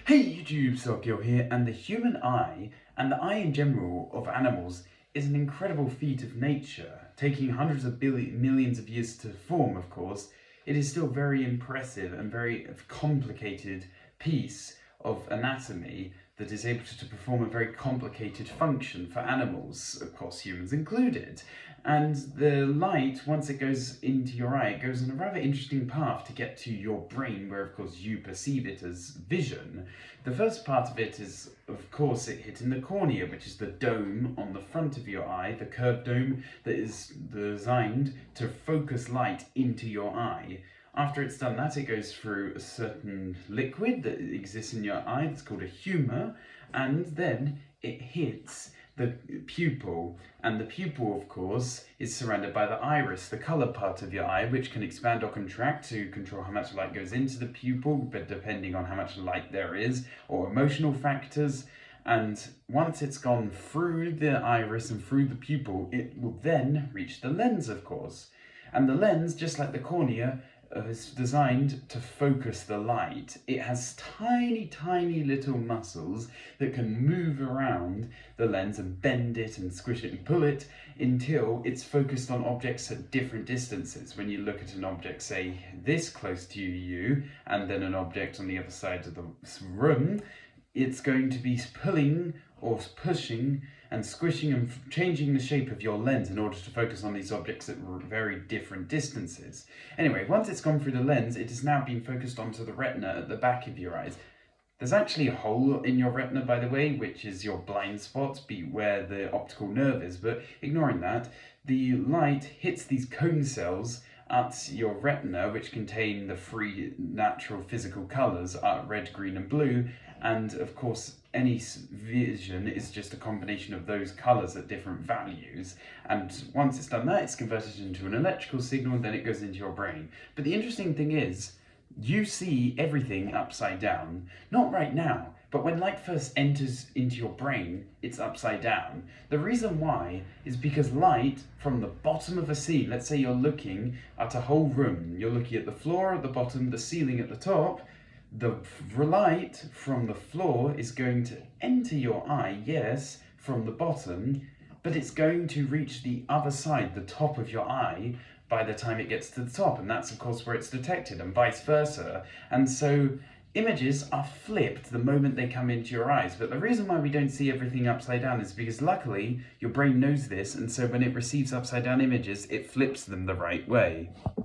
Hey YouTube, Sokyo here, and the human eye, and the eye in general of animals, is an incredible feat of nature. Taking hundreds of millions of years to form, of course, it is still very impressive and very complicated piece of anatomy that is able to perform a very complicated function for animals, of course humans included. And the light, once it goes into your eye, it goes on a rather interesting path to get to your brain, where of course you perceive it as vision. The first part of it is, of course, it hitting the cornea, which is the dome on the front of your eye, the curved dome that is designed to focus light into your eye. After it's done that, it goes through a certain liquid that exists in your eye, that's called a humor, and then it hits the pupil, and the pupil, of course, is surrounded by the iris, the colour part of your eye, which can expand or contract to control how much light goes into the pupil, but depending on how much light there is, or emotional factors. And once it's gone through the iris and through the pupil, it will then reach the lens, of course. And the lens, just like the cornea, is designed to focus the light. It has tiny little muscles that can move around the lens and bend it and squish it and pull it until it's focused on objects at different distances. When you look at an object, say, this close to you, and then an object on the other side of the room, it's going to be pulling or pushing and squishing and changing the shape of your lens in order to focus on these objects at very different distances. Anyway, once it's gone through the lens, it has now been focused onto the retina at the back of your eyes. There's actually a hole in your retina, by the way, which is your blind spot, where the optical nerve is, but ignoring that, the light hits these cone cells at your retina, which contain the three natural physical colours, red, green and blue, and of course any vision is just a combination of those colours at different values, and once it's done that, it's converted into an electrical signal and then it goes into your brain. But the interesting thing is, you see everything upside down. Not right now, but when light first enters into your brain, it's upside down. The reason why is because light from the bottom of a scene, let's say you're looking at a whole room, you're looking at the floor at the bottom, the ceiling at the top, the light from the floor is going to enter your eye, yes, from the bottom, but it's going to reach the other side, the top of your eye, by the time it gets to the top, and that's of course where it's detected, and vice versa. And so images are flipped the moment they come into your eyes, but the reason why we don't see everything upside down is because luckily your brain knows this, and so when it receives upside down images, it flips them the right way.